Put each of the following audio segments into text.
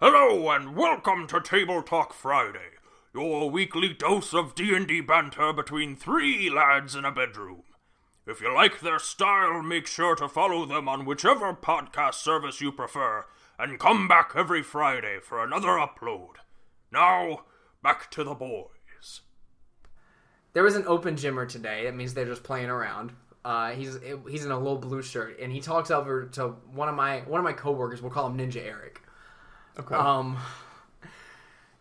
Hello and welcome to TableTalk Friday, your weekly dose of D&D banter between three lads in a bedroom. If you like their style, make sure to follow them on whichever podcast service you prefer, and come back every Friday for another upload. Now, back to the boys. There was an open gymmer today. That means they're just playing around. He's in a little blue shirt, and he talks over to one of my coworkers. We'll call him Ninja Eric. Okay.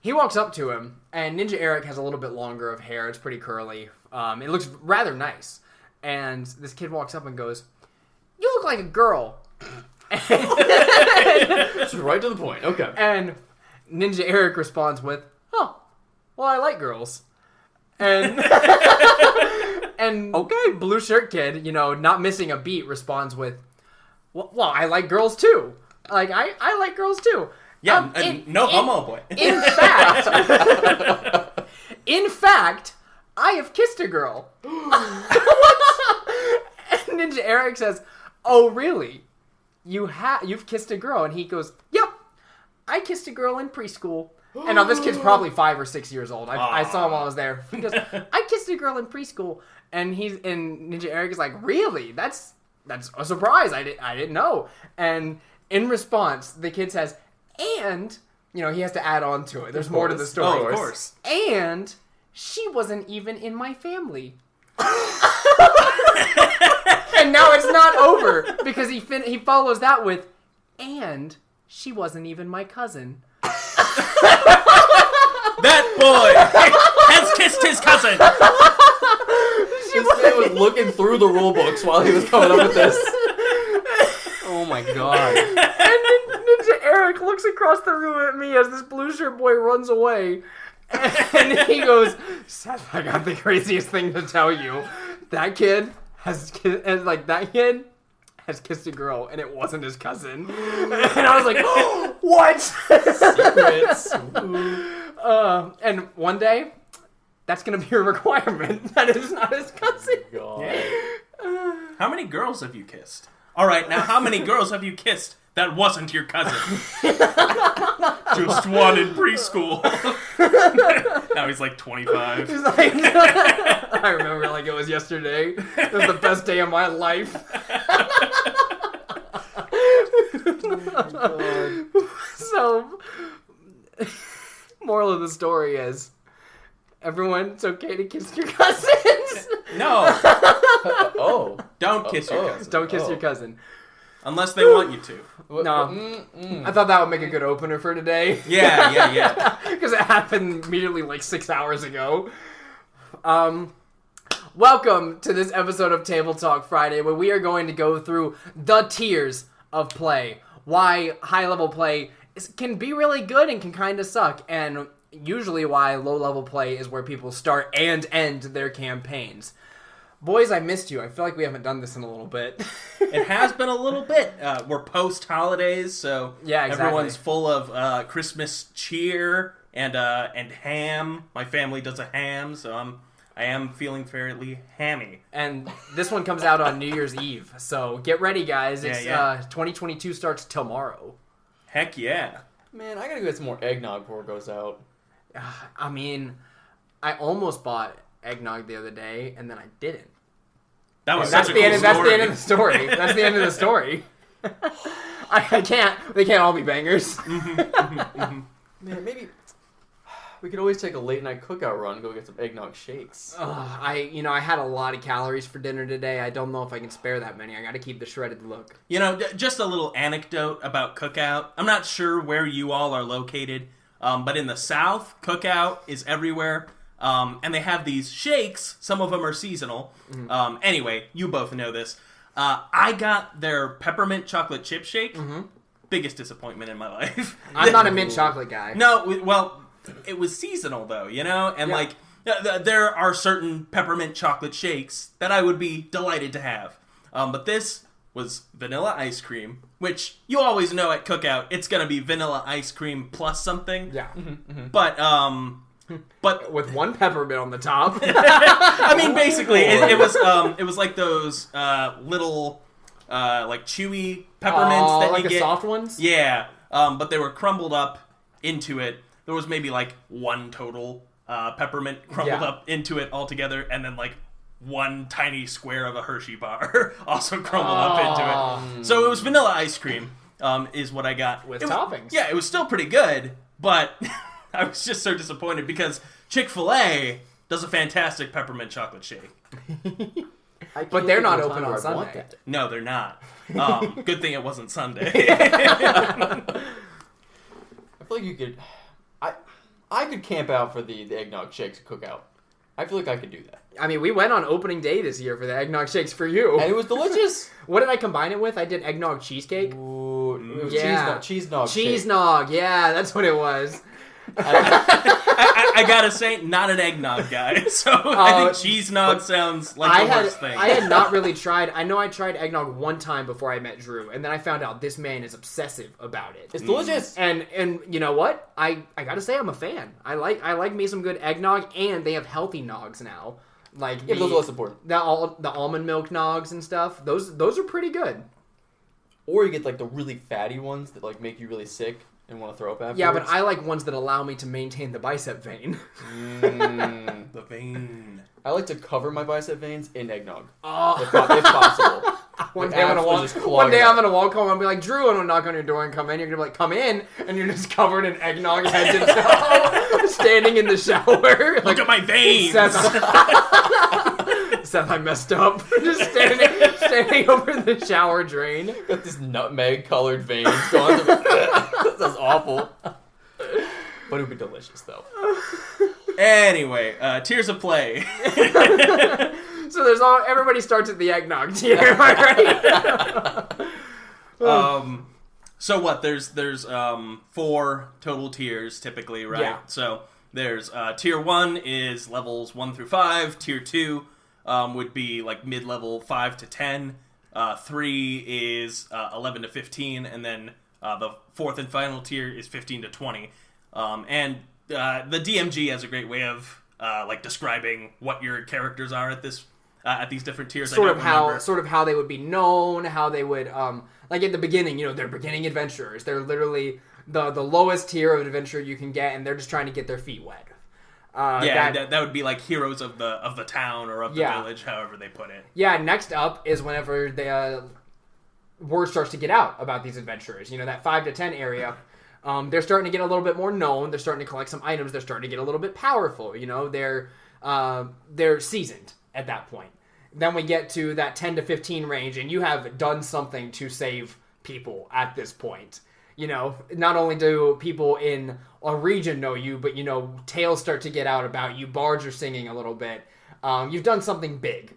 He walks up to him, and Ninja Eric has a little bit longer of hair. It's pretty curly. It looks rather nice. And this kid walks up and goes, "You look like a girl." Just right to the point. Okay. And Ninja Eric responds with, "Oh, well, I like girls." And Okay. blue shirt kid, not missing a beat, responds with, "Well, I like girls too. Like I like girls too." Yeah, no homo boy. In fact, I have kissed a girl. And Ninja Eric says, "Oh, really? You've kissed a girl?" And he goes, "Yep, I kissed a girl in preschool." And now this kid's probably 5 or 6 years old. I saw him while I was there. He goes, "I kissed a girl in preschool," and Ninja Eric is like, "Really? That's a surprise. I didn't know." And in response, the kid says, "And," he has to add on to it. There's more to the story. Oh, of course. "And she wasn't even in my family." And now it's not over, because he follows that with, "And she wasn't even my cousin." That boy has kissed his cousin. This kid was looking through the rule books while he was coming up with this. Oh my god. And Ninja Eric looks across the room at me as this blue shirt boy runs away. And he goes, "Seth, I got the craziest thing to tell you. That kid has kissed a girl, and it wasn't his cousin." And I was like, "Oh, what?" Secrets. And one day, that's going to be a requirement. That is not his cousin. God. How many girls have you kissed? All right, now how many girls have you kissed that wasn't your cousin? Just one in preschool. Now he's like 25. He's like, I remember like it was yesterday. It was the best day of my life. So, moral of the story is, everyone, it's okay to kiss your cousins. No. Oh. Don't kiss your cousin. Don't kiss your cousin. Unless they want you to. No. I thought that would make a good opener for today. Yeah. Because it happened immediately like 6 hours ago. Welcome to this episode of Table Talk Friday, where we are going to go through the tiers of play. Why high-level play can be really good and can kind of suck, and usually why low-level play is where people start and end their campaigns. Boys, I missed you. I feel like we haven't done this in a little bit. It has been a little bit. We're post-holidays, so yeah, exactly. Everyone's full of Christmas cheer and ham. My family does a ham, so I am feeling fairly hammy. And this one comes out on New Year's Eve, so get ready, guys. It's 2022 starts tomorrow. Heck yeah. Man, I gotta go get some more eggnog before it goes out. I mean, I almost bought eggnog the other day, and then I didn't. That was That's such a cool story. That's the end of the story. That's the end of the story. I can't. They can't all be bangers. Man, maybe we could always take a late night cookout run and go get some eggnog shakes. I had a lot of calories for dinner today. I don't know if I can spare that many. I got to keep the shredded look. Just a little anecdote about cookout. I'm not sure where you all are located, but in the South, cookout is everywhere. And they have these shakes. Some of them are seasonal. Mm-hmm. Anyway, you both know this. I got their peppermint chocolate chip shake. Mm-hmm. Biggest disappointment in my life. I'm not a mint chocolate guy. No, well, it was seasonal though, And there are certain peppermint chocolate shakes that I would be delighted to have. But this was vanilla ice cream, which you always know at cookout, it's going to be vanilla ice cream plus something. Yeah. Mm-hmm. But with one peppermint on the top. I mean, basically, it was like those little like chewy peppermints that like you the get. soft ones. Yeah, but they were crumbled up into it. There was maybe like one total peppermint crumbled up into it altogether, and then like one tiny square of a Hershey bar also crumbled up into it. So it was vanilla ice cream, is what I got. With toppings. Yeah, it was still pretty good, but I was just so disappointed because Chick-fil-A does a fantastic peppermint chocolate shake. But they're not open on Sunday. No, they're not. Good thing it wasn't Sunday. I feel like you could... I could camp out for the eggnog shakes cookout. I feel like I could do that. I mean, we went on opening day this year for the eggnog shakes for you. And it was delicious. What did I combine it with? I did eggnog cheesecake. Ooh, it was cheese nog. Cheese nog, yeah, that's what it was. I gotta say, not an eggnog guy, so I think cheese nog sounds like the worst thing. I had not really tried. I know I tried eggnog one time before I met Drew, and then I found out this man is obsessive about it. It's delicious. And you know what? I gotta say I'm a fan. I like me some good eggnog, and they have healthy nogs now. Like those are less important. The almond milk nogs and stuff. Those are pretty good. Or you get like the really fatty ones that like make you really sick and want to throw up afterwards. Yeah, but I like ones that allow me to maintain the bicep vein. The vein. I like to cover my bicep veins in eggnog. Oh. If possible. One day I'm gonna walk home and be like, Drew, I'm gonna knock on your door and come in. You're gonna be like, come in, and you're just covered in eggnog head to toe, standing in the shower. Look at my veins. Seth, I messed up. Just standing over the shower drain. Got these nutmeg-colored veins going through. That's awful. But it would be delicious, though. Anyway, tiers of play. So everybody starts at the eggnog tier, am I right? So what? There's 4 total tiers typically, right? Yeah. So there's tier 1 is levels 1 through 5. Tier 2 would be like mid-level 5 to 10. 3 is 11 to 15, and then the 4th and final tier is 15 to 20. And the DMG has a great way of like describing what your characters are at these different tiers. Sort of how they would be known, how they would like at the beginning, they're beginning adventurers. They're literally the lowest tier of adventure you can get, and they're just trying to get their feet wet. That would be like heroes of the town or of the village, however they put it. Yeah, next up is whenever the word starts to get out about these adventurers. That 5 to 10 area. They're starting to get a little bit more known. They're starting to collect some items. They're starting to get a little bit powerful. They're seasoned at that point. Then we get to that 10 to 15 range, and you have done something to save people at this point. Not only do people in a region know you, but, tales start to get out about you. Bards are singing a little bit. You've done something big.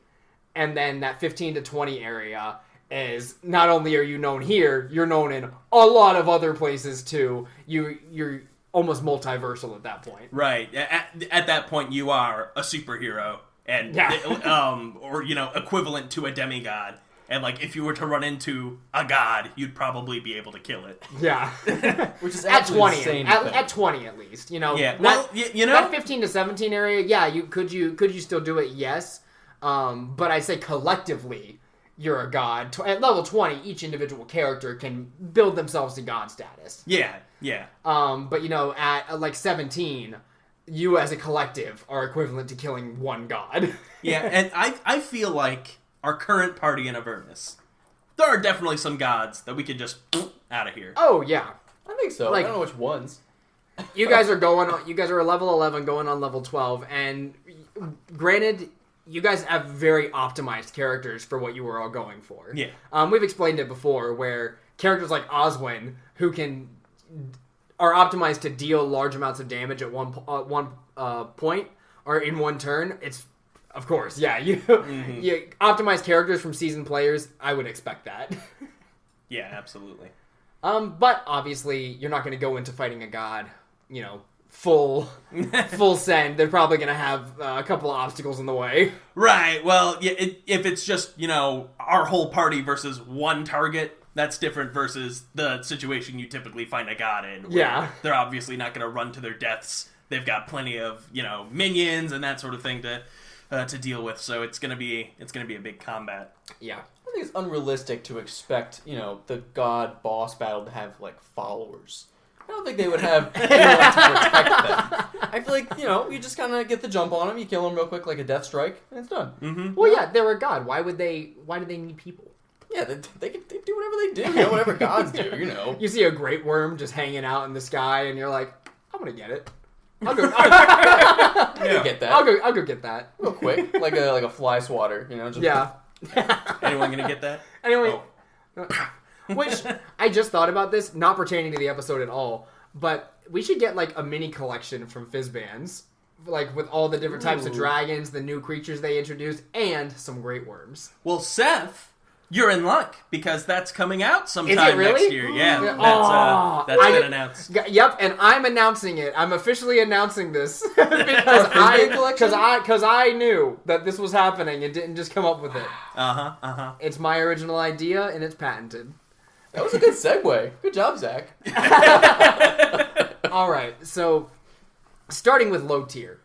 And then that 15 to 20 area is not only are you known here, you're known in a lot of other places too. You're almost multiversal at that point. Right. At that point, you are a superhero, and or equivalent to a demigod. And like, if you were to run into a god, you'd probably be able to kill it. Yeah, which is at 20. Insane at 20 at least. Yeah. Well, that 15 to 17 area. Yeah, could you still do it? Yes. But I say collectively, you're a god. At level 20, each individual character can build themselves to god status. Yeah. But at like 17, you as a collective are equivalent to killing one god. Yeah, and I feel like our current party in Avernus, there are definitely some gods that we could just out of here. Oh yeah, I think so. Like, I don't know which ones. You guys are level 11, going on level 12, and granted, you guys have very optimized characters for what you were all going for. Yeah. We've explained it before, where characters like Oswin, who are optimized to deal large amounts of damage at one point, or in one turn. It's, of course, yeah. You optimize characters from seasoned players. I would expect that. Yeah, absolutely. But obviously, you're not going to go into fighting a god, full send. They're probably going to have a couple of obstacles in the way. Right. Well, if it's just, our whole party versus one target, that's different versus the situation you typically find a god in. Yeah. They're obviously not going to run to their deaths. They've got plenty of, minions and that sort of thing to deal with. So it's going to be a big combat. Yeah. I think it's unrealistic to expect, the god boss battle to have, like, followers. I don't think they would have anyone to protect them. I feel like, you just kind of get the jump on them, you kill them real quick like a death strike, and it's done. Mm-hmm. Well, yeah, they're a god. Why do they need people? Yeah, they do whatever they do, whatever gods do, You see a great worm just hanging out in the sky, and you're like, I'm gonna get it. I'll go. I get that. I'll go get that real quick, like a fly swatter, just Yeah. Anyone gonna get that? Anyway, which I just thought about this, not pertaining to the episode at all, but we should get like a mini collection from Fizzbands, like with all the different types of dragons, the new creatures they introduced, and some great worms. Well, Seth, you're in luck because that's coming out sometime really? next year. Yeah, that's been announced. Yep, and I'm announcing it. I'm officially announcing this because I knew that this was happening and didn't just come up with it. It's my original idea and it's patented. That was a good segue. Good job, Zach. All right, so starting with low tier,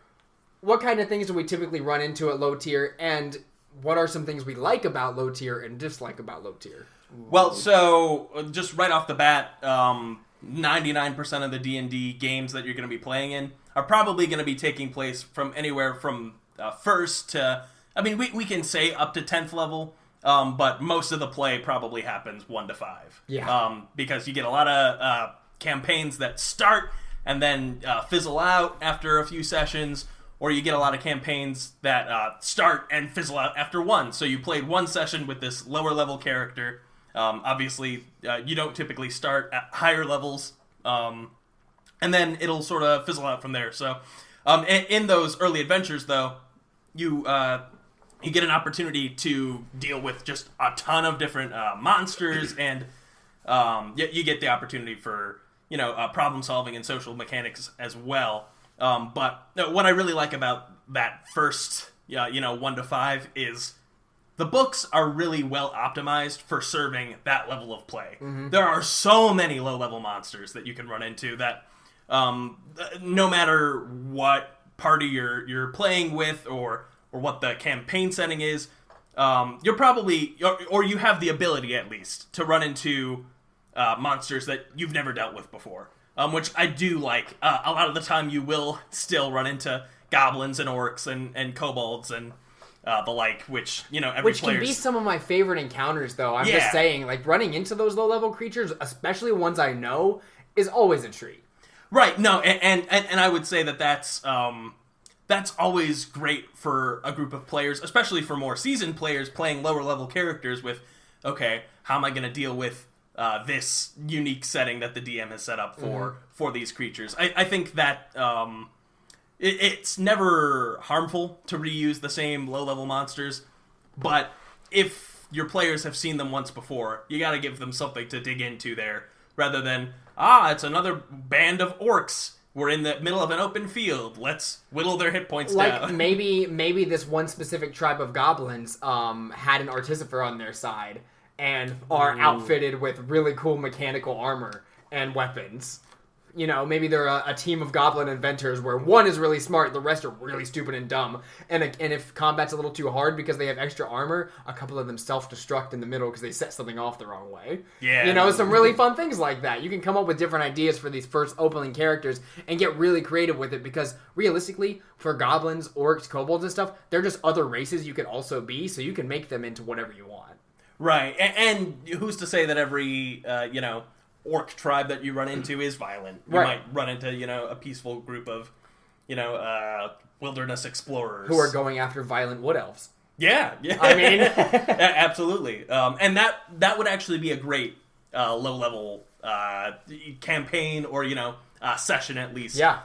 what kind of things do we typically run into at low tier, and what are some things we like about low tier and dislike about low tier? Well, so just right off the bat, 99% of the D&D games that you're going to be playing in are probably going to be taking place from anywhere from first to, I mean, we can say up to 10th level, but most of the play probably happens 1 to 5. Yeah. Because you get a lot of campaigns that start and then fizzle out after a few sessions, or you get a lot of campaigns that start and fizzle out after one. So you played one session with this lower level character. Obviously, you don't typically start at higher levels, and then it'll sort of fizzle out from there. So in those early adventures, though, you get an opportunity to deal with just a ton of different monsters, and you get the opportunity for problem solving and social mechanics as well. But what I really like about that first 1 to 5 is the books are really well optimized for serving that level of play. Mm-hmm. There are so many low level monsters that you can run into that no matter what party you're playing with or what the campaign setting is, you're probably or you have the ability at least to run into monsters that you've never dealt with before. Which I do like. A lot of the time you will still run into goblins and orcs and kobolds and the like, which, Which can be some of my favorite encounters, though. I'm just saying, like, running into those low-level creatures, especially ones I know, is always a treat. Right, no, and I would say that's always great for a group of players, especially for more seasoned players playing lower-level characters with, okay, how am I going to deal with this unique setting that the DM has set up for these creatures. I think that it's never harmful to reuse the same low-level monsters, but if your players have seen them once before, you got to give them something to dig into there, rather than, it's another band of orcs. We're in the middle of an open field. Let's whittle their hit points down. Like, maybe this one specific tribe of goblins had an artificer on their side, and are outfitted with really cool mechanical armor and weapons. Maybe they're a team of goblin inventors where one is really smart, the rest are really stupid and dumb. And if combat's a little too hard because they have extra armor, a couple of them self-destruct in the middle because they set something off the wrong way. Yeah. Some really fun things like that. You can come up with different ideas for these first opening characters and get really creative with it, because realistically, for goblins, orcs, kobolds and stuff, they're just other races you could also be, so you can make them into whatever you want. Right, and who's to say that every, orc tribe that you run into is violent? You might run into, a peaceful group of, wilderness explorers. Who are going after violent wood elves. Yeah. I mean... Absolutely. And that would actually be a great low-level campaign or, session at least. Yeah.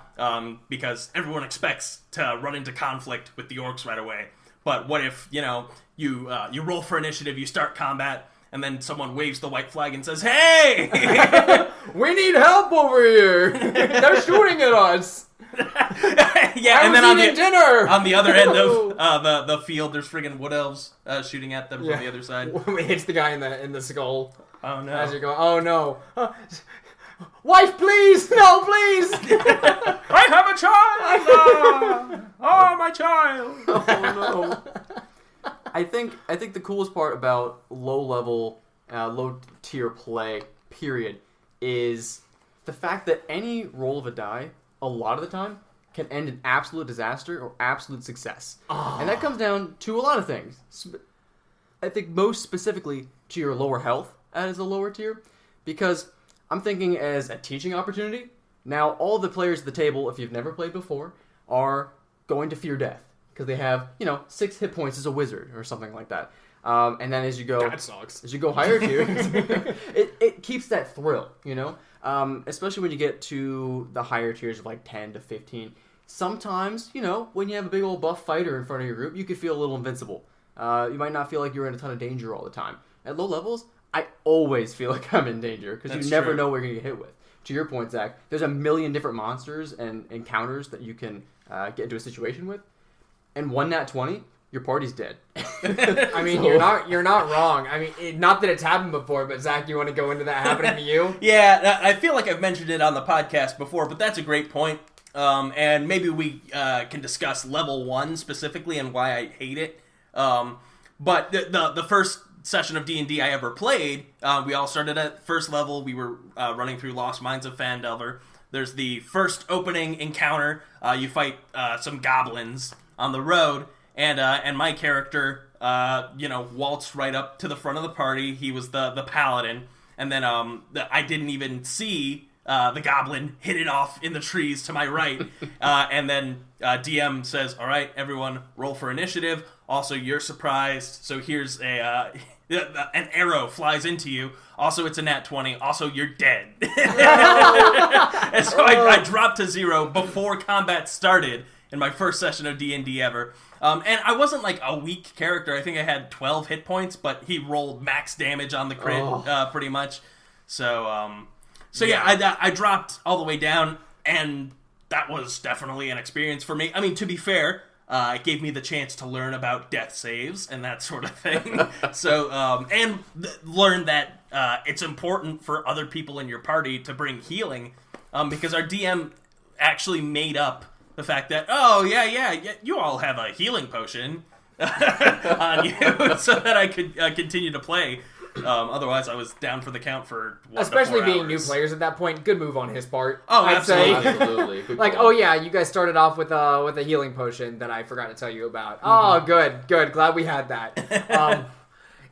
Because everyone expects to run into conflict with the orcs right away. But what if, you roll for initiative, you start combat, and then someone waves the white flag and says, "Hey! We need help over here! They're shooting at us!" And then on the other end of the field, there's friggin' wood elves shooting at them from the other side. It hits the guy in the skull. Oh no. As you go, oh no. Wife, please! No, please! I have a child! Oh, my child! Oh no. I think the coolest part about low tier play, period, is the fact that any roll of a die, a lot of the time, can end in absolute disaster or absolute success. And that comes down to a lot of things. I think most specifically to your lower health as a lower tier, because I'm thinking as a teaching opportunity. Now, all the players at the table, if you've never played before, are going to fear death because they have, 6 hit points as a wizard or something like that. And then as you go, That sucks. As you go higher tiers, it keeps that thrill, especially when you get to the higher tiers of like 10 to 15. Sometimes, when you have a big old buff fighter in front of your group, you could feel a little invincible. You might not feel like you're in a ton of danger all the time. At low levels, I always feel like I'm in danger because you never know what you're going to get hit with. To your point, Zach, there's a million different monsters and encounters that you can get into a situation with. And one nat 20, your party's dead. I mean, you're not wrong. I mean, not that it's happened before, but Zach, you want to go into that happening to you? Yeah, I feel like I've mentioned it on the podcast before, but that's a great point. And maybe we can discuss level 1 specifically and why I hate it. But the first session of D&D I ever played, we all started at first level. We were running through Lost Mines of Phandelver. There's the first opening encounter. You fight some goblins on the road, and my character, waltzed right up to the front of the party. He was the paladin, and then I didn't even see the goblin hit it off in the trees to my right, and then DM says, "All right, everyone, roll for initiative. Also, you're surprised, so here's an arrow flies into you. Also, it's a nat 20. Also, you're dead." And so I dropped to 0 before combat started in my first session of D&D ever. And I wasn't like a weak character. I think I had 12 hit points, but he rolled max damage on the crit pretty much. So yeah, I dropped all the way down, and that was definitely an experience for me. I mean, to be fair, it gave me the chance to learn about death saves and that sort of thing. So, and learn that it's important for other people in your party to bring healing, because our DM actually made up the fact that, you all have a healing potion on you, so that I could continue to play. Otherwise, I was down for the count for especially 4 being hours. New players at that point. Good move on his part. Oh, I'd absolutely. say. Absolutely. Good Like, call. oh yeah, you guys started off with a healing potion that I forgot to tell you about. Oh, good. Glad we had that.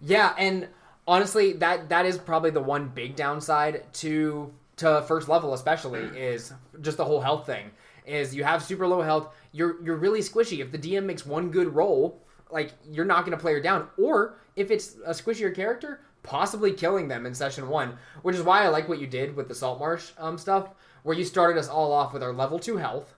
Yeah, and honestly, that is probably the one big downside to first level, especially, is just the whole health thing. Is you have super low health, you're really squishy. If the DM makes one good roll, like, you're not going to play her down. Or if it's a squishier character, possibly killing them in session 1, which is why I like what you did with the Saltmarsh stuff, where you started us all off with our level 2 health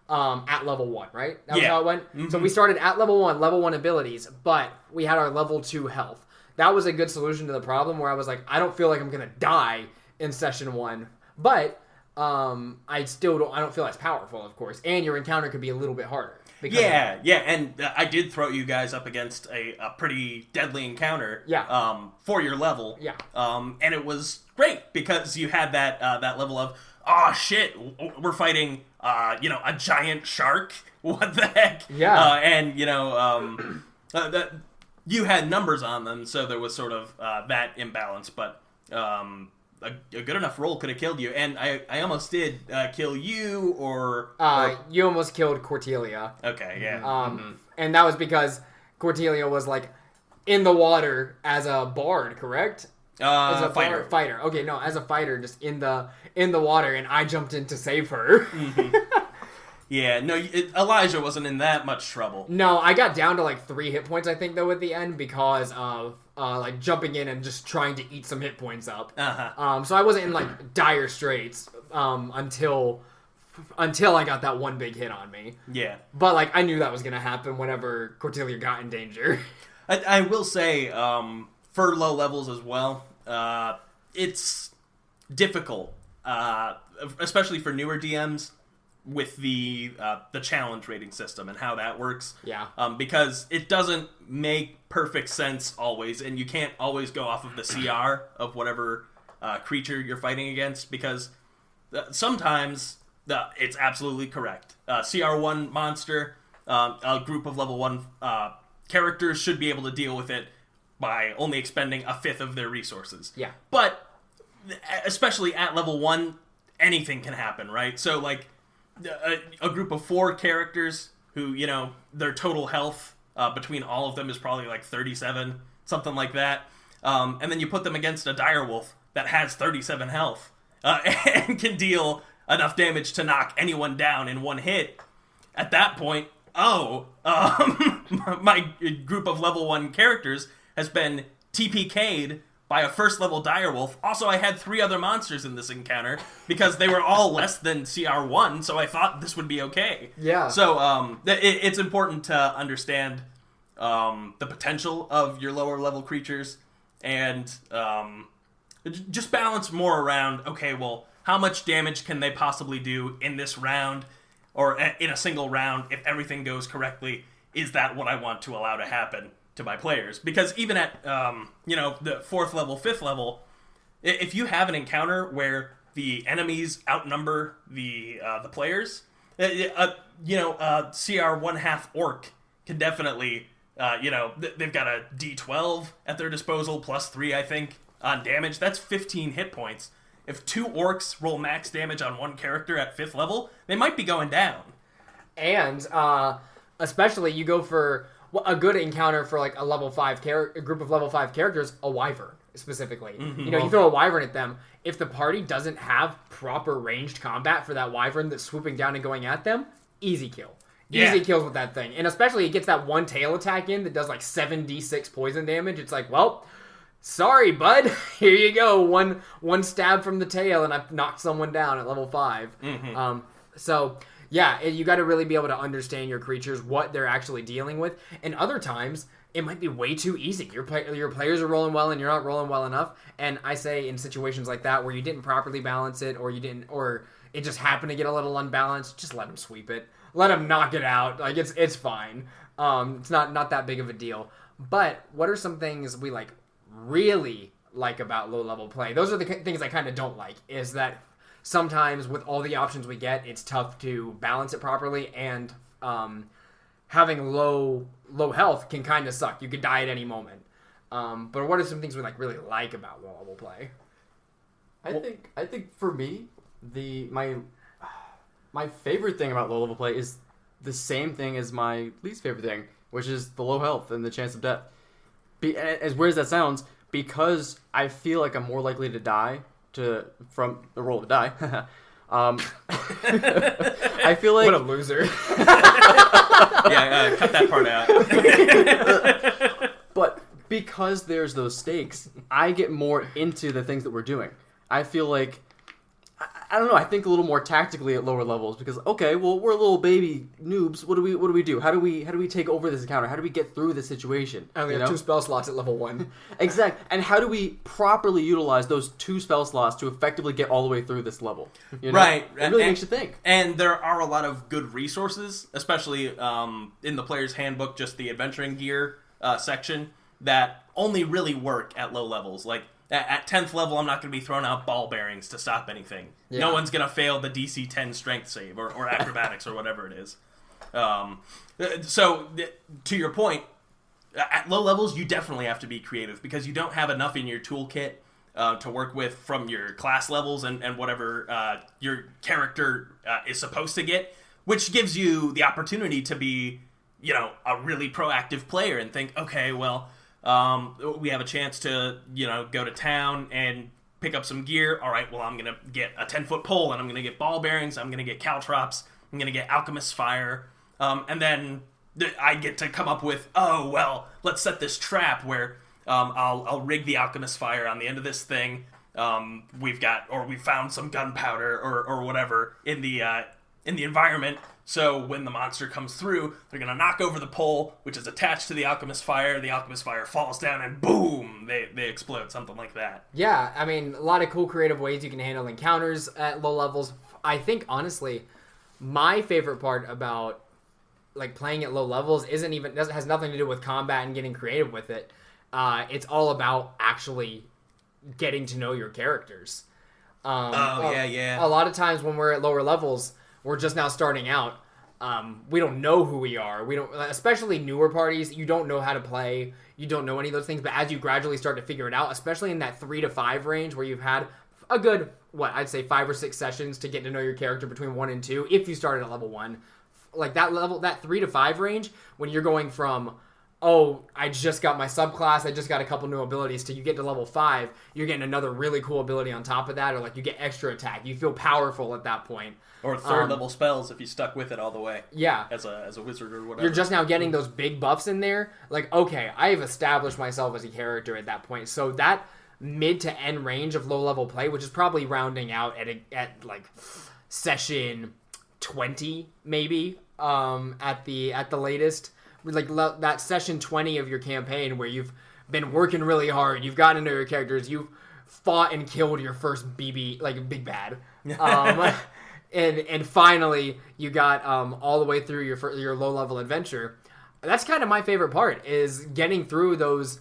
at level 1, right? That was how it went? Mm-hmm. So we started at level 1 abilities, but we had our level 2 health. That was a good solution to the problem, where I was like, I don't feel like I'm going to die in session 1, but I don't feel as powerful, of course, and your encounter could be a little bit harder. Yeah, and I did throw you guys up against a pretty deadly encounter. Yeah. For your level. Yeah. And it was great because you had that level of, oh shit, we're fighting a giant shark. What the heck? Yeah. And you had numbers on them, so there was sort of that imbalance, but a good enough roll could have killed you, and I almost did kill you, or you almost killed Cordelia. Okay, yeah. And that was because Cordelia was like in the water as a bard, correct? As a fighter. Fighter. Okay, no, as a fighter, just in the water, and I jumped in to save her. Yeah, no, Elijah wasn't in that much trouble. No, I got down to like 3 hit points, I think, though, at the end, because of like jumping in and just trying to eat some hit points up. So I wasn't in like dire straits until I got that one big hit on me. Yeah. But like I knew that was gonna happen whenever Cordelia got in danger. I will say, for low levels as well, it's difficult, especially for newer DMs, with the challenge rating system and how that works. Yeah. Because it doesn't make perfect sense always, and you can't always go off of the CR of whatever creature you're fighting against, because sometimes it's absolutely correct. CR1 monster, a group of level 1 characters should be able to deal with it by only expending 1/5 of their resources. Yeah. But especially at level 1, anything can happen, right? So, like, a group of 4 characters who, their total health between all of them is probably like 37, something like that. And then you put them against a direwolf that has 37 health and can deal enough damage to knock anyone down in one hit. At that point, my group of level 1 characters has been TPK'd by a first level direwolf. Also, I had 3 other monsters in this encounter because they were all less than CR1, so I thought this would be okay. Yeah. So it's important to understand the potential of your lower level creatures and just balance more around, okay, well, how much damage can they possibly do in this round or in a single round if everything goes correctly? Is that what I want to allow to happen to my players? Because even at the 4th level, 5th level, if you have an encounter where the enemies outnumber the players, CR 1/2 orc can definitely they've got a D12 at their disposal plus 3, I think, on damage. That's 15 hit points. If 2 orcs roll max damage on one character at 5th level, they might be going down. And especially you go for a good encounter for like a level 5 a group of level 5 characters, a wyvern specifically. Mm-hmm. You throw a wyvern at them. If the party doesn't have proper ranged combat for that wyvern that's swooping down and going at them, easy kill. Yeah. Easy kills with that thing. And especially it gets that one tail attack in that does like 7d6 poison damage. It's like, well, sorry, bud. Here you go. One stab from the tail and I've knocked someone down at level 5. Mm-hmm. So, yeah, you got to really be able to understand your creatures, what they're actually dealing with. And other times, it might be way too easy. Your players are rolling well and you're not rolling well enough. And I say in situations like that where you didn't properly balance it or it just happened to get a little unbalanced, just let them sweep it. Let them knock it out. Like, it's fine. It's not that big of a deal. But what are some things we really like about low-level play? Those are the things I kind of don't like, is that sometimes with all the options we get, it's tough to balance it properly, and having low health can kind of suck. You could die at any moment. But what are some things we really like about low-level play? I think for me, my favorite thing about low-level play is the same thing as my least favorite thing, which is the low health and the chance of death. As weird as that sounds, because I feel like I'm more likely to die from the roll to die. I feel like... What a loser. Yeah, cut that part out. But because there's those stakes, I get more into the things that we're doing. I feel like... I don't know. I think a little more tactically at lower levels because okay, well we're little baby noobs. What do we do? How do we take over this encounter? How do we get through this situation? I only have 2 spell slots at level 1. Exactly. And how do we properly utilize those 2 spell slots to effectively get all the way through this level? Right. It really makes you think. And there are a lot of good resources, especially in the player's handbook, just the adventuring gear section that only really work at low levels. Like. At 10th level, I'm not going to be throwing out ball bearings to stop anything. Yeah. No one's going to fail the DC 10 strength save or acrobatics or whatever it is. So, to your point, at low levels, you definitely have to be creative because you don't have enough in your toolkit to work with from your class levels and whatever your character is supposed to get, which gives you the opportunity to be, a really proactive player and think, okay, well... we have a chance to, go to town and pick up some gear. All right, well, I'm going to get a 10-foot pole, and I'm going to get ball bearings, I'm going to get caltrops, I'm going to get alchemist's fire, and then I get to come up with, oh, well, let's set this trap where I'll rig the alchemist's fire on the end of this thing. We found some gunpowder or whatever in the environment. So when the monster comes through, they're going to knock over the pole, which is attached to the alchemist fire. The alchemist fire falls down and boom, they explode, something like that. Yeah, I mean, a lot of cool creative ways you can handle encounters at low levels. I think, honestly, my favorite part about playing at low levels has nothing to do with combat and getting creative with it. It's all about actually getting to know your characters. Yeah. A lot of times when we're at lower levels... We're just now starting out. We don't know who we are. We don't, especially newer parties. You don't know how to play. You don't know any of those things. But as you gradually start to figure it out, especially in that 3 to 5 range where you've had a good, I'd say 5 or 6 sessions to get to know your character between 1 and 2 if you started at level 1. Like that 3 to 5 range, when you're going from, oh, I just got my subclass, I just got a couple new abilities, to you get to level 5, you're getting another really cool ability on top of that, or like you get extra attack. You feel powerful at that point. Or third level spells if you stuck with it all the way. Yeah. As a wizard or whatever. You're just now getting those big buffs in there. Like, okay, I have established myself as a character at that point. So that mid to end range of low level play, which is probably rounding out at like session 20 maybe, at the latest, like that session 20 of your campaign where you've been working really hard, you've gotten to know your characters, you've fought and killed your first BB, like big bad, and finally you got all the way through your low level adventure. That's kind of my favorite part, is getting through those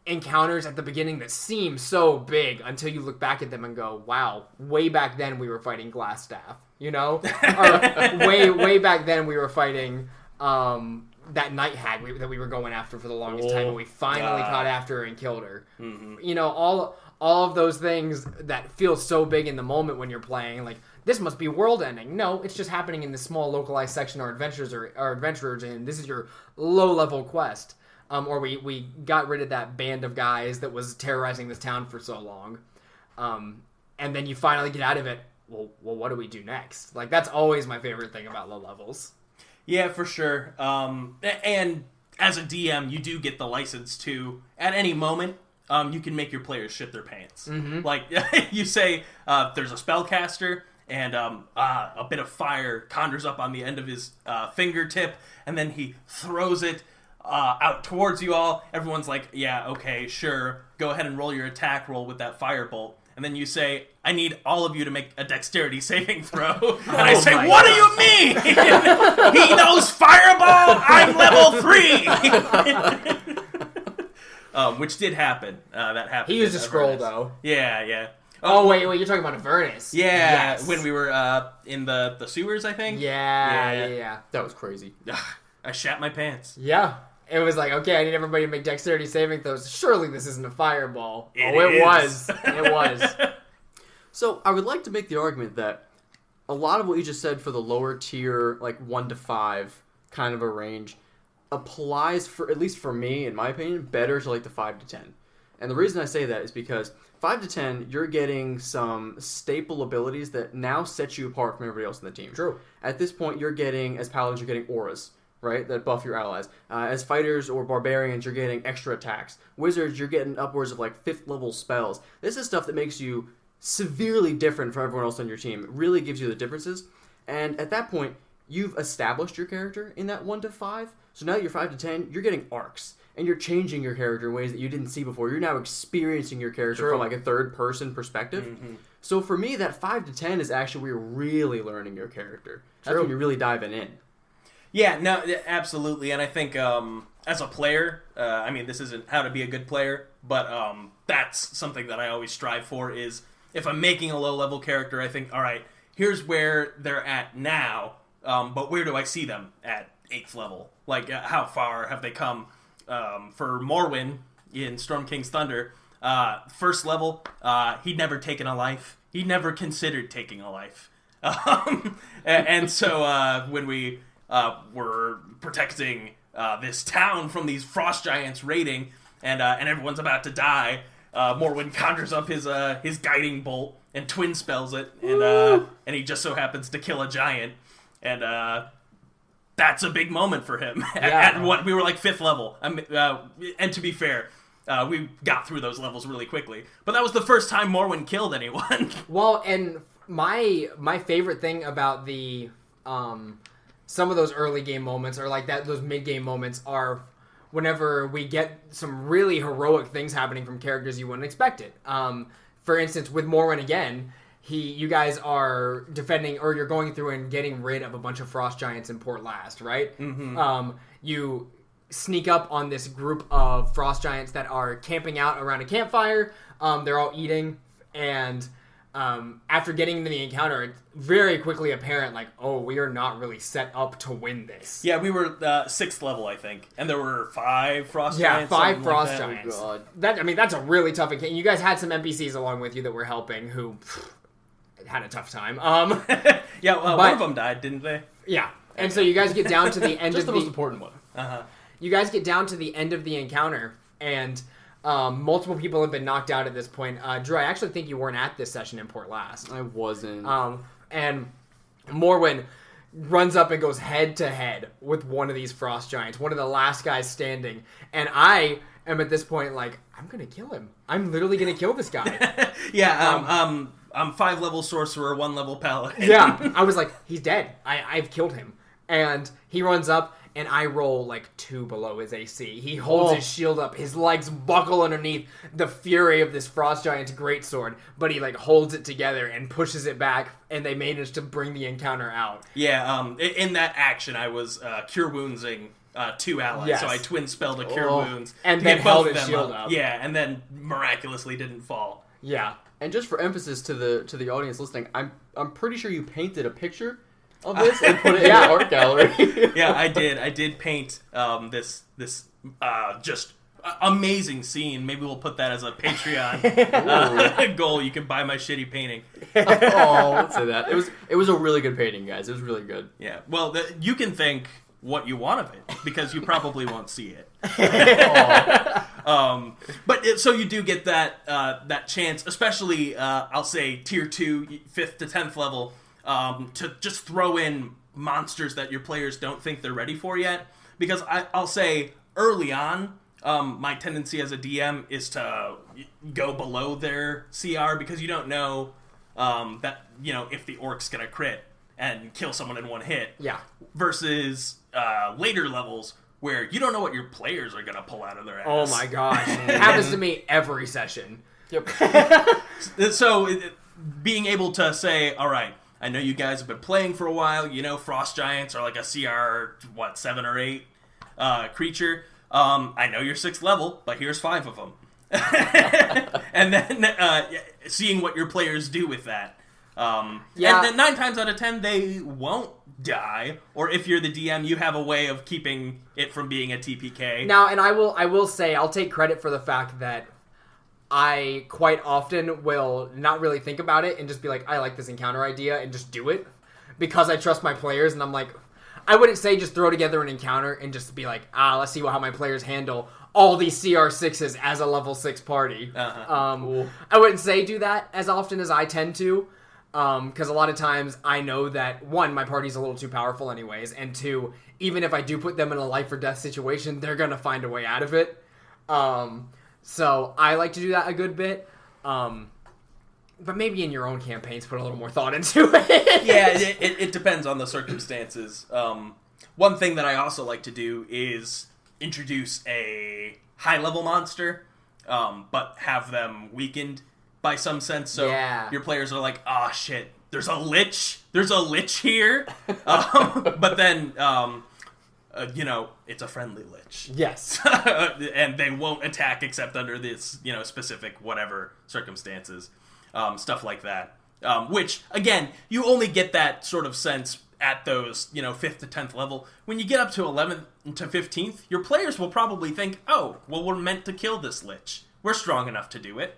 encounters at the beginning that seem so big until you look back at them and go, wow, way back then we were fighting Glassstaff, you know? Or way back then we were fighting that night hag that we were going after for the longest time, and we finally caught after her and killed her. Mm-hmm. You know, all of those things that feel so big in the moment when you're playing, like, this must be world ending. No, it's just happening in this small localized section our adventurers in. This is your low level quest. Or we got rid of that band of guys that was terrorizing this town for so long. And then you finally get out of it. Well, what do we do next? Like, that's always my favorite thing about low levels. Yeah, for sure. And as a DM, you do get the license to, at any moment, you can make your players shit their pants. Mm-hmm. Like, you say there's a spellcaster, and a bit of fire conjures up on the end of his fingertip, and then he throws it out towards you all. Everyone's like, yeah, okay, sure. Go ahead and roll your attack roll with that firebolt. And then you say, I need all of you to make a dexterity saving throw. And I say, what do you mean? He knows fireball! I'm level 3! Which did happen. That happened. He used a scroll, though. Yeah. Oh, wait, you're talking about Avernus. Yeah, yes. When we were in the sewers, I think. Yeah. That was crazy. I shat my pants. Yeah. It was like, okay, I need everybody to make dexterity saving throws. Surely this isn't a fireball. It was. It was. So I would like to make the argument that a lot of what you just said for the lower tier, like 1 to 5 kind of a range, applies, for at least for me, in my opinion, better to like the 5 to 10. And the reason I say that is because 5 to 10, you're getting some staple abilities that now set you apart from everybody else in the team. True. At this point, you're getting, as paladins, you're getting auras, right, that buff your allies. As fighters or barbarians, you're getting extra attacks. Wizards, you're getting upwards of like 5th level spells. This is stuff that makes you severely different from everyone else on your team. It really gives you the differences. And at that point, you've established your character in that 1 to 5. So now that you're 5 to 10, you're getting arcs. And you're changing your character in ways that you didn't see before. You're now experiencing your character from like a third-person perspective. Mm-hmm. So for me, that 5 to 10 is actually where you're really learning your character. That's when you're really diving in. Yeah, no, absolutely. And I think as a player, I mean, this isn't how to be a good player, but that's something that I always strive for is if I'm making a low-level character, I think, all right, here's where they're at now, but where do I see them at 8th level? Like, how far have they come? For Morwen in Storm King's Thunder, first level, he'd never taken a life. He'd never considered taking a life. And so when we were protecting this town from these frost giants raiding, and everyone's about to die, Morwen conjures up his guiding bolt and twin spells it, and he just so happens to kill a giant, and that's a big moment for him. At what we were like 5th level, and to be fair, we got through those levels really quickly. But that was the first time Morwen killed anyone. Well, and my favorite thing about the some of those early game moments, or like those mid game moments, are whenever we get some really heroic things happening from characters you wouldn't expect it. For instance, with Morwen again. You guys are defending, or you're going through and getting rid of a bunch of frost giants in Port Last, right? Mm-hmm. You sneak up on this group of frost giants that are camping out around a campfire. They're all eating, and after getting into the encounter, it's very quickly apparent, like, oh, we are not really set up to win this. Yeah, we were 6th level, I think, and there were 5 frost Yeah, giants. 5 frost that. giants. Oh, God. That's a really tough encounter. You guys had some NPCs along with you that were helping who had a tough time. Yeah, one of them died, didn't they? Yeah. And so you guys get down to the end Just of the most important one. You guys get down to the end of the encounter, and multiple people have been knocked out at this point. Drew, I actually think you weren't at this session in Port last. I wasn't. And Morwen runs up and goes head to head with one of these frost giants, one of the last guys standing. And I am at this point like, I'm going to kill him. I'm literally going to kill this guy. Yeah, I'm 5 level sorcerer, 1 level paladin. Yeah, I was like, he's dead. I've killed him. And he runs up, and I roll like 2 below his AC. He holds his shield up, his legs buckle underneath the fury of this frost giant's greatsword, but he like holds it together and pushes it back, and they manage to bring the encounter out. Yeah, in that action, I was cure woundsing 2 allies, Yes. so I twin spelled a cure wounds And to then get held both of his them shield up. Yeah, and then miraculously didn't fall. Yeah. And just for emphasis to the audience listening, I'm pretty sure you painted a picture of this and put it in the art gallery. Yeah, I did paint this just amazing scene. Maybe we'll put that as a Patreon goal. You can buy my shitty painting. Oh, let's say that. It was a really good painting, guys. It was really good. Yeah. Well, you can think what you want of it because you probably won't see it. So you do get that chance, especially I'll say tier 2, 5th to 10th level, to just throw in monsters that your players don't think they're ready for yet. Because I'll say early on, my tendency as a DM is to go below their CR because you don't know that if the orc's gonna crit and kill someone in one hit. Yeah. Versus later levels where you don't know what your players are gonna pull out of their ass. Oh my gosh. It happens to me every session. Yep. So being able to say, all right, I know you guys have been playing for a while. Frost giants are like a CR 7 or 8 creature. I know you're 6th level, but here's 5 of them. And then seeing what your players do with that. And then 9 times out of 10, they won't die. Or if you're the DM, you have a way of keeping it from being a TPK. Now, and I will say, I'll take credit for the fact that I quite often will not really think about it and just be like, I like this encounter idea and just do it because I trust my players. And I'm like, I wouldn't say just throw together an encounter and just be like, let's see how my players handle all these CR6s as a level 6 party. I wouldn't say do that as often as I tend to. Because a lot of times I know that, 1, my party's a little too powerful anyways, and 2, even if I do put them in a life or death situation, they're going to find a way out of it. So I like to do that a good bit. But maybe in your own campaigns, put a little more thought into it. Yeah, it depends on the circumstances. One thing that I also like to do is introduce a high-level monster, but have them weakened by some sense, so your players are like, "Ah, shit, there's a lich here," but then, it's a friendly lich. Yes. And they won't attack except under this, specific whatever circumstances, stuff like that. Which, again, you only get that sort of sense at those, 5th to 10th level. When you get up to 11th to 15th, your players will probably think, oh, well, we're meant to kill this lich. We're strong enough to do it.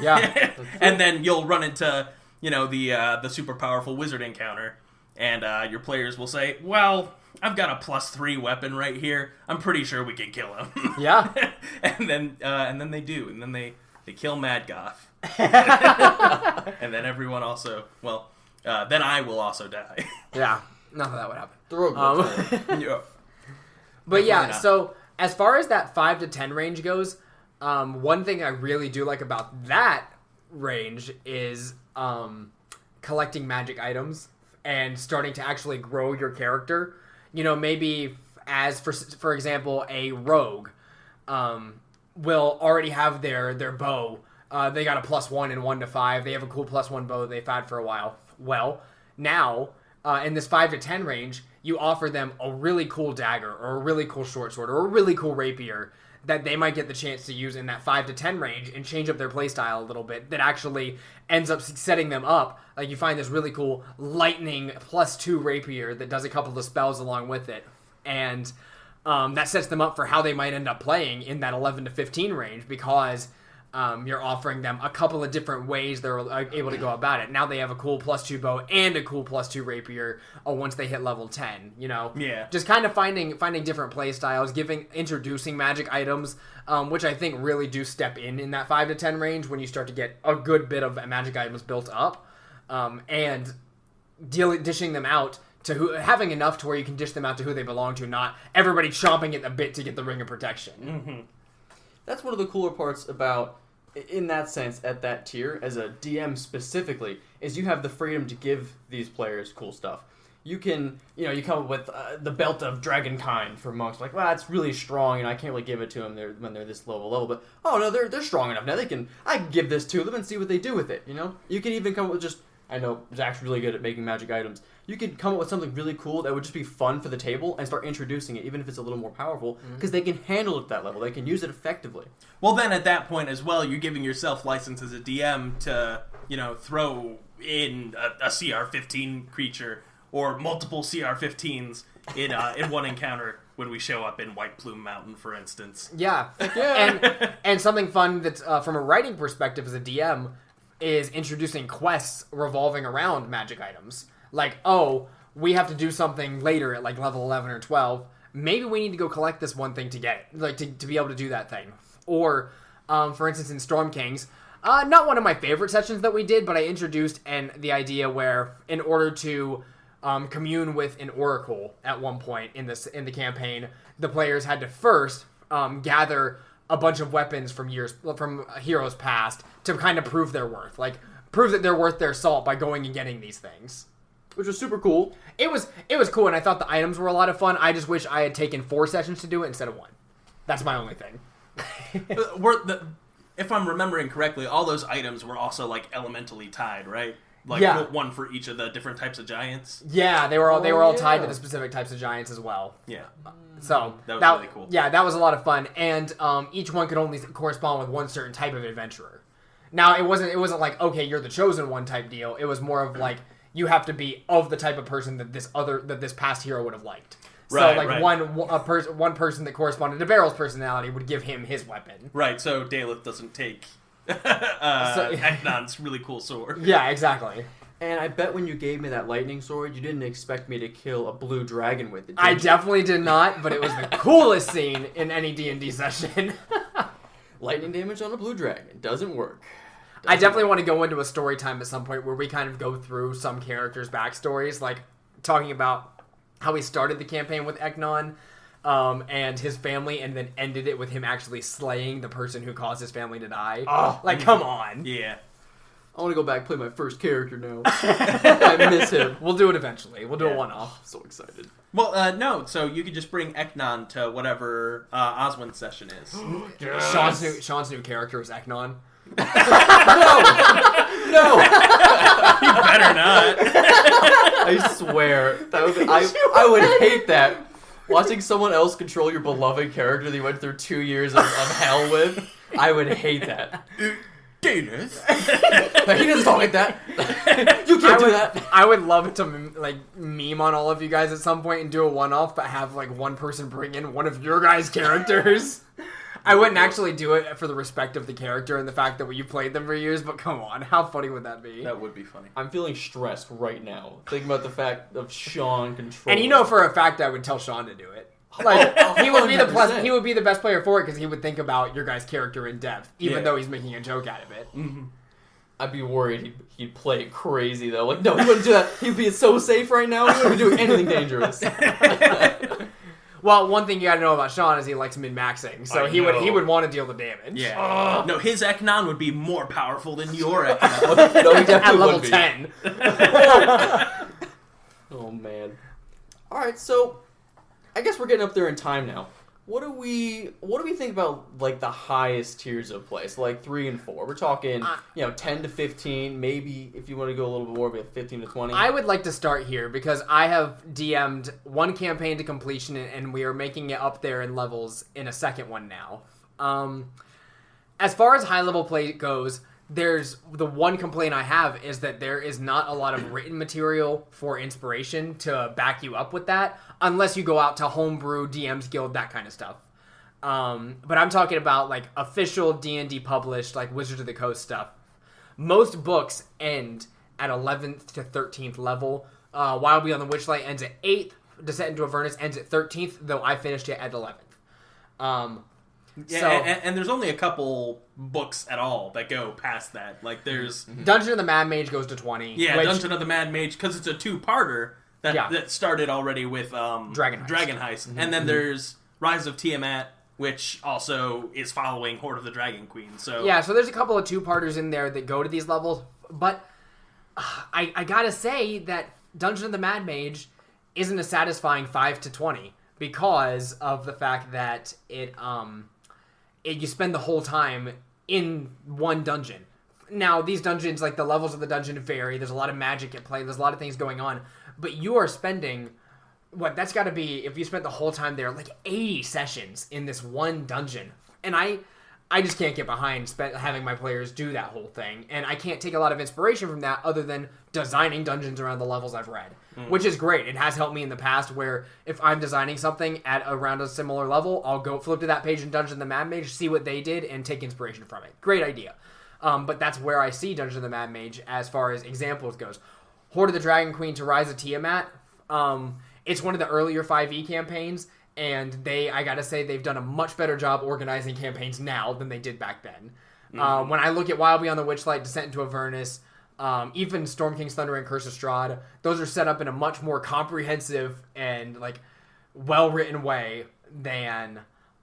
Yeah. And then you'll run into, the super powerful wizard encounter, and your players will say, well, I've got a +3 weapon right here. I'm pretty sure we can kill him. Yeah. and then they do, and then they kill Madgoth. And then everyone also, then I will also die. Yeah. Not that would happen. Throw a Yeah. But yeah, not. so as far as that 5 to 10 range goes, one thing I really do like about that range is collecting magic items and starting to actually grow your character. Maybe as, for example, a rogue will already have their bow. They got a +1 and 1 to 5. They have a cool +1 bow that they've had for a while. Well, now, in this 5 to 10 range, you offer them a really cool dagger or a really cool short sword or a really cool rapier that they might get the chance to use in that 5 to 10 range and change up their playstyle a little bit that actually ends up setting them up. Like, you find this really cool lightning +2 rapier that does a couple of spells along with it. And that sets them up for how they might end up playing in that 11 to 15 range because you're offering them a couple of different ways they're able to go about it. Now they have a cool +2 bow and a cool +2 rapier once they hit level 10, you know? Yeah. Just kind of finding different play styles, introducing magic items, which I think really do step in that 5 to 10 range when you start to get a good bit of magic items built up, and dishing them out to having enough to where you can dish them out to who they belong to, not everybody chomping at the bit to get the Ring of Protection. Mm-hmm. That's one of the cooler parts about, in that sense, at that tier, as a DM specifically, is you have the freedom to give these players cool stuff. You can, you come up with the Belt of Dragonkind for monks. Like, well, it's really strong, and I can't really give it to them when they're this level. But, oh, no, they're strong enough now. I can give this to them and see what they do with it, You can even come up with just, I know Zach's really good at making magic items. You could come up with something really cool that would just be fun for the table and start introducing it, even if it's a little more powerful, because they can handle it at that level. They can use it effectively. Well, then at that point as well, you're giving yourself license as a DM to, throw in a CR15 creature or multiple CR15s in one encounter when we show up in White Plume Mountain, for instance. Yeah. And something fun that's from a writing perspective as a DM is introducing quests revolving around magic items. Like, oh, we have to do something later at like level 11 or 12. Maybe we need to go collect this one thing to get it, like to be able to do that thing. Or, for instance, in Storm Kings, not one of my favorite sessions that we did, but I introduced the idea where in order to commune with an oracle at one point in the campaign, the players had to first gather a bunch of weapons from heroes past to kind of prove their worth, like prove that they're worth their salt by going and getting these things. Which was super cool. It was cool, and I thought the items were a lot of fun. I just wish I had taken 4 sessions to do it instead of 1. That's my only thing. If I'm remembering correctly, all those items were also like elementally tied, right? Like one for each of the different types of giants. Yeah, they were all tied to the specific types of giants as well. Yeah. So that was really cool. Yeah, that was a lot of fun, and each one could only correspond with one certain type of adventurer. Now it wasn't like, okay, you're the chosen one type deal. It was more of like, you have to be of the type of person that this past hero would have liked. So one person that corresponded to Barrel's personality would give him his weapon. Right. So Daleth doesn't take Eknon's really cool sword. Yeah, exactly. And I bet when you gave me that lightning sword, you didn't expect me to kill a blue dragon with it. I definitely did not, but it was the coolest scene in any D&D session. Lightning damage on a blue dragon doesn't work. I definitely want to go into a story time at some point where we kind of go through some characters' backstories, like talking about how he started the campaign with Eknon and his family, and then ended it with him actually slaying the person who caused his family to die. Oh, like, come on. Yeah. I want to go back and play my first character now. I miss him. We'll do it eventually. We'll do a one-off. So excited. Well, no. So you could just bring Eknon to whatever Oswind's session is. Yes. Sean's new character is Eknon. No! You better not. I swear. I would hate that. Watching someone else control your beloved character that you went through 2 years of hell with, I would hate that. Daleth. He doesn't talk like that. You can't do that. I would love to meme on all of you guys at some point and do a one-off, but have like one person bring in one of your guys' characters. I wouldn't actually do it for the respect of the character and the fact that you played them for years, but come on, how funny would that be? That would be funny. I'm feeling stressed right now, thinking about the fact of Sean controlling. And you know for a fact I would tell Sean to do it. Like, he would be the best player for it because he would think about your guy's character in depth, even though he's making a joke out of it. Mm-hmm. I'd be worried he'd play it crazy, though. Like, no, he wouldn't do that. He'd be so safe right now, he wouldn't be doing anything dangerous. Well, one thing you gotta know about Sean is he likes min-maxing, so he would want to deal the damage. Yeah. No, his Eknon would be more powerful than your Eknon. No, he definitely at level would be. 10. Oh, man. Alright, so I guess we're getting up there in time now. What do we think about like the highest tiers of play? So like 3 and 4. We're talking 10 to 15. Maybe if you want to go a little bit more, we have 15 to 20. I would like to start here because I have DM'd one campaign to completion and we are making it up there in levels in a second one now. As far as high level play goes, there's the one complaint I have is that there is not a lot of written material for inspiration to back you up with that, unless you go out to Homebrew, DM's Guild, that kind of stuff. But I'm talking about like official D&D published, like Wizards of the Coast stuff. Most books end at 11th to 13th level. Wild Beyond the Witchlight ends at 8th. Descent into Avernus ends at 13th, though I finished it at 11th. And there's only a couple books at all that go past that. Like there's Dungeon of the Mad Mage goes to 20. Yeah, Dungeon of the Mad Mage, because it's a two-parter that started already with Dragon Heist. And then there's Rise of Tiamat, which also is following Horde of the Dragon Queen. So there's a couple of two-parters in there that go to these levels. But I gotta say that Dungeon of the Mad Mage isn't a satisfying 5 to 20 because of the fact that you spend the whole time in one dungeon. Now, these dungeons, like the levels of the dungeon vary. There's a lot of magic at play. There's a lot of things going on. But you are spending, that's got to be, if you spent the whole time there, like 80 sessions in this one dungeon. And I just can't get behind having my players do that whole thing. And I can't take a lot of inspiration from that other than designing dungeons around the levels I've read. Which is great. It has helped me in the past where if I'm designing something at around a similar level, I'll go flip to that page in Dungeon of the Mad Mage, see what they did, and take inspiration from it. Great idea. But that's where I see Dungeon of the Mad Mage as far as examples goes. Horde of the Dragon Queen to Rise of Tiamat. It's one of the earlier 5e campaigns, and I gotta say, they've done a much better job organizing campaigns now than they did back then. When I look at Wild Beyond the Witchlight, Descent into Avernus, even Storm King's Thunder and Curse of Strahd, those are set up in a much more comprehensive and like well-written way than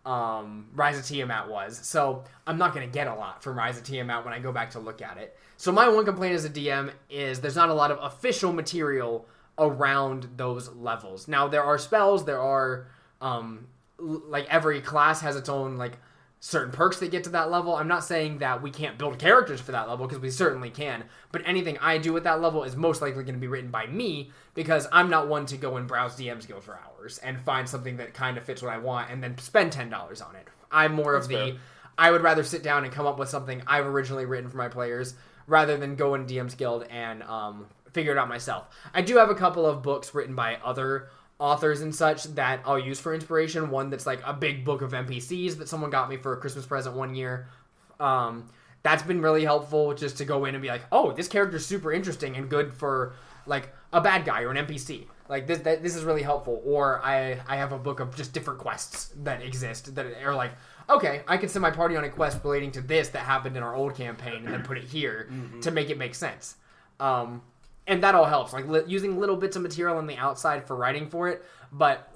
Rise of Tiamat was. So I'm not going to get a lot from Rise of Tiamat when I go back to look at it. So my one complaint as a DM is there's not a lot of official material around those levels. Now there are spells, there are like every class has its own like certain perks that get to that level. I'm not saying that we can't build characters for that level, because we certainly can, but anything I do at that level is most likely going to be written by me, because I'm not one to go and browse DM's Guild for hours and find something that kind of fits what I want and then spend $10 on it. I'm more of the, I would rather sit down and come up with something I've originally written for my players rather than go in DM's Guild and figure it out myself. I do have a couple of books written by other authors and such that I'll use for inspiration. One that's like a big book of NPCs that someone got me for a Christmas present one year. That's been really helpful, just to go in and be like, oh, this character's super interesting and good for like a bad guy or an NPC. Like this is really helpful. Or I have a book of just different quests that exist that are like, okay, I can send my party on a quest relating to this that happened in our old campaign and then put it here to make it make sense. And that all helps, like using little bits of material on the outside for writing for it. But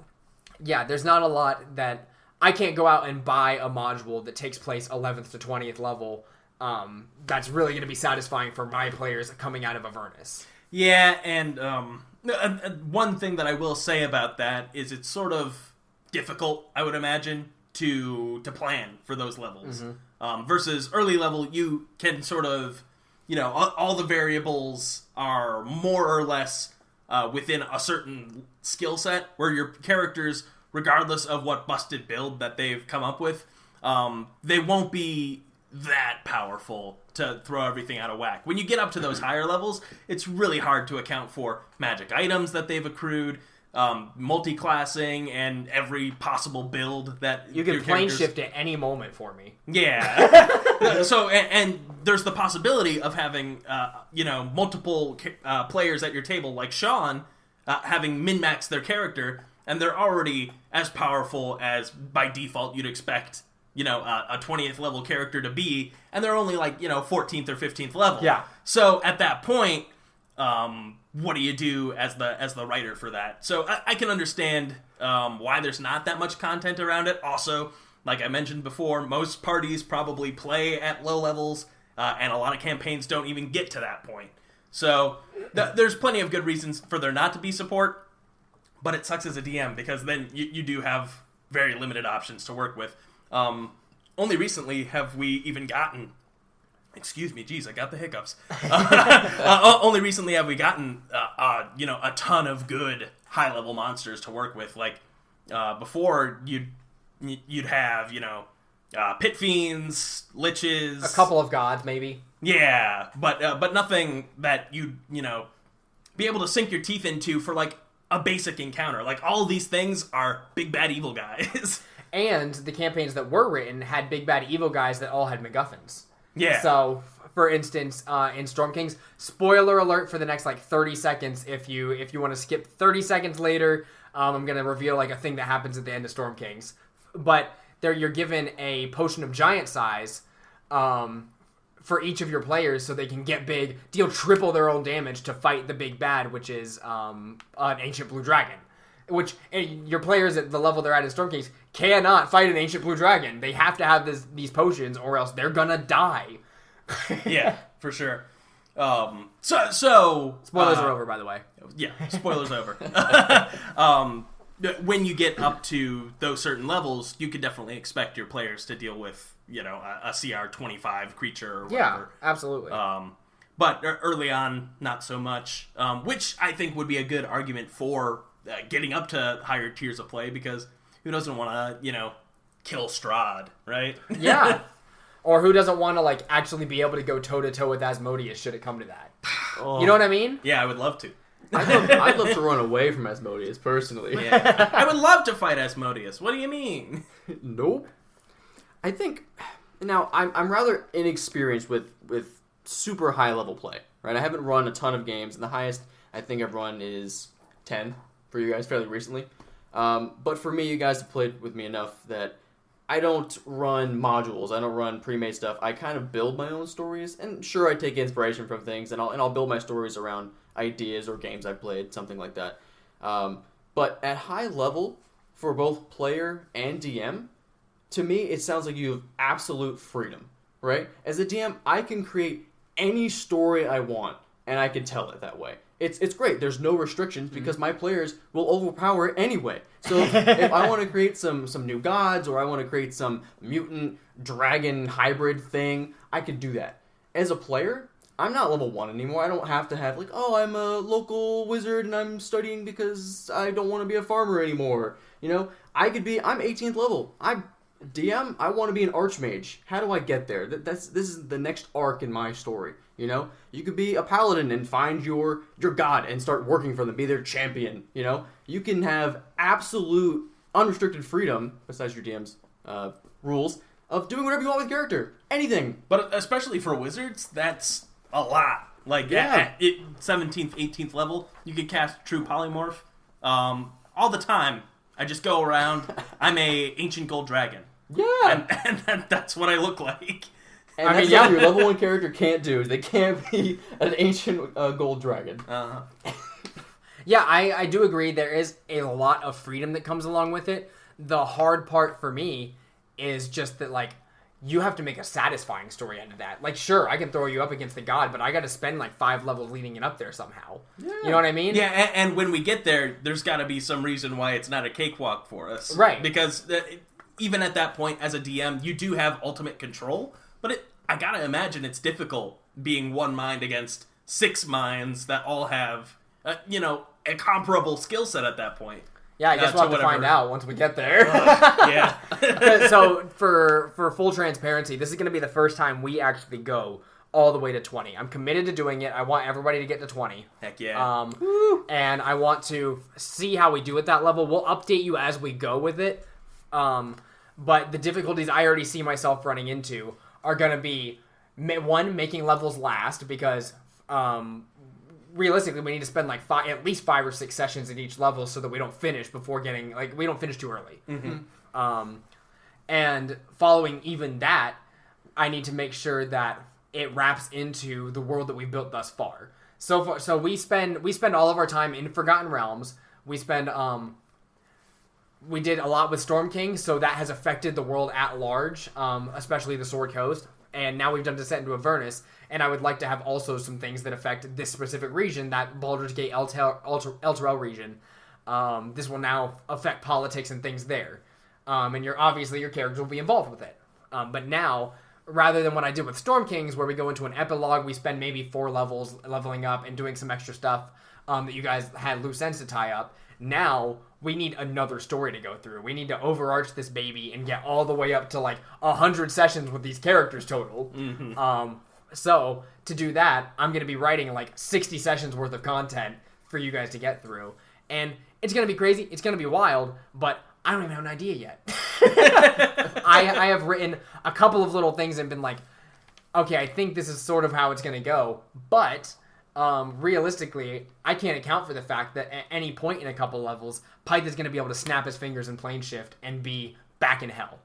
yeah, there's not a lot that I can't go out and buy a module that takes place 11th to 20th level. That's really going to be satisfying for my players coming out of Avernus. Yeah, and one thing that I will say about that is it's sort of difficult, I would imagine, to plan for those levels. Versus early level, you can sort of, all the variables are more or less within a certain skill set, where your characters, regardless of what busted build that they've come up with, they won't be that powerful to throw everything out of whack. When you get up to those higher levels, it's really hard to account for magic items that they've accrued, multi-classing, and every possible build that you can plane shift at any moment for me. Yeah. So and there's the possibility of having multiple players at your table, like Sean, having min-maxed their character, and they're already as powerful as by default you'd expect a 20th level character to be, and they're only like 14th or 15th level. Yeah. So at that point, what do you do as the writer for that? So I can understand why there's not that much content around it. Also, like I mentioned before, most parties probably play at low levels, and a lot of campaigns don't even get to that point. So there's plenty of good reasons for there not to be support, but it sucks as a DM, because then you do have very limited options to work with. Only recently have we even gotten... Excuse me, geez, I got the hiccups. Only recently have we gotten, a ton of good high-level monsters to work with. Like, before, you'd have, pit fiends, liches... A couple of gods, maybe. Yeah, but nothing that you'd, be able to sink your teeth into for, like, a basic encounter. Like, all of these things are big bad evil guys. And the campaigns that were written had big bad evil guys that all had MacGuffins. Yeah. So, for instance, in Storm Kings, spoiler alert for the next 30 seconds. If you want to skip 30 seconds later, I'm gonna reveal a thing that happens at the end of Storm Kings. But there, you're given a potion of giant size for each of your players, so they can get big, deal triple their own damage to fight the big bad, which is an ancient blue dragon. Which your players at the level they're at in Storm Kings cannot fight an ancient blue dragon. They have to have these potions, or else they're gonna die. Yeah, for sure. So spoilers are over, by the way. Yeah, spoilers over. When you get up to those certain levels, you could definitely expect your players to deal with, a CR 25 creature or whatever. Yeah, absolutely. But early on, not so much. Which I think would be a good argument for getting up to higher tiers of play, because who doesn't want to, kill Strahd, right? Yeah. Or who doesn't want to, actually be able to go toe-to-toe with Asmodeus should it come to that? Oh. You know what I mean? Yeah, I would love to. I'd love to run away from Asmodeus, personally. Yeah. I would love to fight Asmodeus. What do you mean? Nope. I think... Now, I'm rather inexperienced with super high-level play, right? I haven't run a ton of games, and the highest I think I've run is 10 for you guys fairly recently. But for me, you guys have played with me enough that I don't run modules. I don't run pre-made stuff. I kind of build my own stories, and sure, I take inspiration from things, and I'll build my stories around ideas or games I've played, something like that. But at high level, for both player and DM, to me, it sounds like you have absolute freedom, right? As a DM, I can create any story I want, and I can tell it that way. It's great. There's no restrictions because my players will overpower it anyway. So if I want to create some new gods, or I want to create some mutant dragon hybrid thing, I can do that. As a player, I'm not level 1 anymore. I don't have to have I'm a local wizard and I'm studying because I don't want to be a farmer anymore. I'm 18th level. I'm DM, I want to be an archmage. How do I get there? This is the next arc in my story. You could be a paladin and find your god and start working for them, be their champion. You can have absolute unrestricted freedom, besides your DM's rules, of doing whatever you want with character. Anything. But especially for wizards, that's a lot. At 17th, 18th level, you can cast True Polymorph all the time. I just go around. I'm a ancient gold dragon. Yeah. And that's what I look like. And that's what your level 1 character can't do. They can't be an ancient gold dragon. Uh-huh. Yeah, I do agree. There is a lot of freedom that comes along with it. The hard part for me is just that, you have to make a satisfying story out of that. Sure, I can throw you up against the god, but I got to spend 5 levels leading it up there somehow. Yeah. You know what I mean? Yeah, and when we get there, there's got to be some reason why it's not a cakewalk for us. Right. Because even at that point, as a DM, you do have ultimate control, but I got to imagine it's difficult being one mind against 6 minds that all have, a comparable skill set at that point. Yeah, I guess we'll have to find out once we get there. Yeah. So, for full transparency, this is going to be the first time we actually go all the way to 20. I'm committed to doing it. I want everybody to get to 20. Heck yeah. And I want to see how we do at that level. We'll update you as we go with it. But the difficulties I already see myself running into are going to be, one, making levels last, because realistically we need to spend at least 5 or 6 sessions at each level so that we don't finish before getting we don't finish too early. Mm-hmm. And following even that, I need to make sure that it wraps into the world that we've built thus far. So we spend all of our time in Forgotten Realms. We spend we did a lot with Storm King, so that has affected the world at large, especially the Sword Coast. And now we've done Descent into Avernus, and I would like to have also some things that affect this specific region, that Baldur's Gate Elturel region. This will now affect politics and things there. and your characters will be involved with it. But now, rather than what I did with Storm Kings, where we go into an epilogue, we spend maybe 4 levels leveling up and doing some extra stuff that you guys had loose ends to tie up. Now, we need another story to go through. We need to overarch this baby and get all the way up to, 100 sessions with these characters total. Mm-hmm. So, to do that, I'm going to be writing, 60 sessions worth of content for you guys to get through. And it's going to be crazy. It's going to be wild, but I don't even have an idea yet. I have written a couple of little things and been like, okay, I think this is sort of how it's going to go. But realistically, I can't account for the fact that at any point in a couple levels, Pyth is going to be able to snap his fingers in plane shift and be back in hell.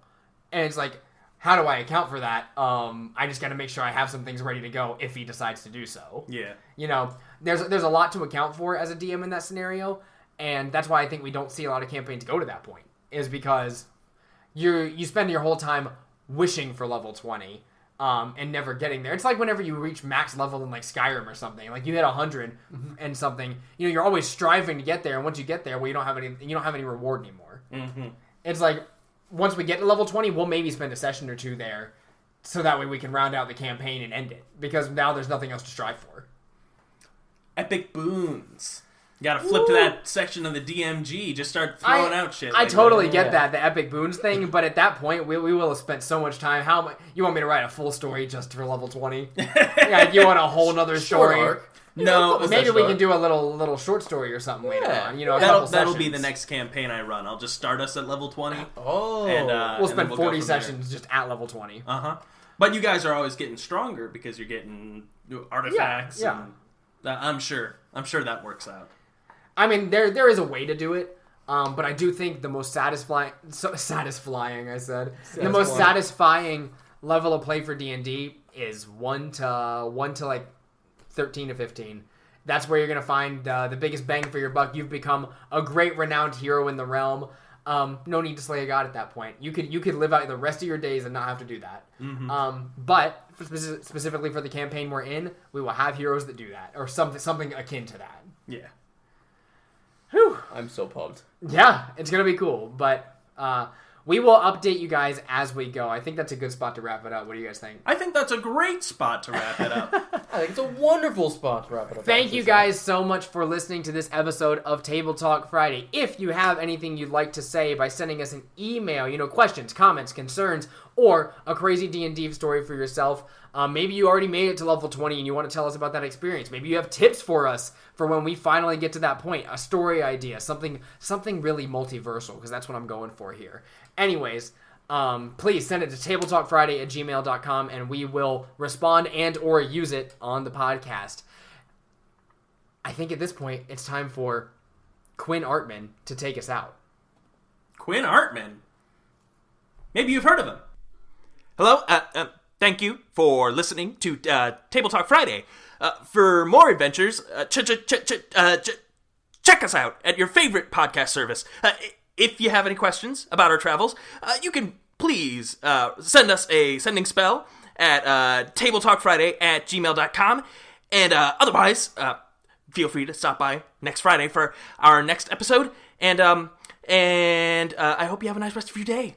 And it's like, how do I account for that? I just got to make sure I have some things ready to go if he decides to do so. Yeah. There's a lot to account for as a DM in that scenario, and that's why I think we don't see a lot of campaigns go to that point, is because you spend your whole time wishing for level 20 and never getting there. It's like whenever you reach max level in Skyrim or something, you hit 100 and something, you're always striving to get there, and once you get there, well, you don't have any reward anymore. Mm-hmm. It's like, once we get to level 20, we'll maybe spend a session or two there, so that way we can round out the campaign and end it, because now there's nothing else to strive for. Epic boons. You gotta flip to that section of the DMG, just start throwing out shit. I totally get that, the epic boons thing, but at that point, we will have spent so much time. How much? You want me to write a full story just for level 20? You want a whole nother story? Arc. No, maybe we can do a little short story or something later on. That'll be the next campaign I run. I'll just start us at level 20. Oh. And, we'll spend 40 sessions just at level 20. Uh-huh. But you guys are always getting stronger because you're getting artifacts. Yeah. And, I'm sure that works out. I mean, there is a way to do it, but I do think the most satisfying level of play for D&D is 1 to 13 to 15. That's where you're going to find the biggest bang for your buck. You've become a great renowned hero in the realm. No need to slay a god at that point. You could live out the rest of your days and not have to do that. Mm-hmm. But specifically for the campaign we're in, we will have heroes that do that, or something akin to that. Yeah. Whew. I'm so pumped. Yeah, it's going to be cool. But we will update you guys as we go. I think that's a good spot to wrap it up. What do you guys think? I think that's a great spot to wrap it up. I think it's a wonderful spot to wrap it up. Thank you guys so much for listening to this episode of Table Talk Friday. If you have anything you'd like to say by sending us an email, questions, comments, concerns, or a crazy D&D story for yourself, maybe you already made it to level 20 and you want to tell us about that experience. Maybe you have tips for us for when we finally get to that point, a story idea, something really multiversal, because that's what I'm going for here. Anyways, please send it to tabletalkfriday@gmail.com and we will respond and or use it on the podcast. I think at this point, it's time for Quinn Artman to take us out. Quinn Artman? Maybe you've heard of him. Hello, thank you for listening to Table Talk Friday. For more adventures, check us out at your favorite podcast service. If you have any questions about our travels, you can please send us a sending spell at tabletalkfriday@gmail.com. And otherwise, feel free to stop by next Friday for our next episode. And I hope you have a nice rest of your day.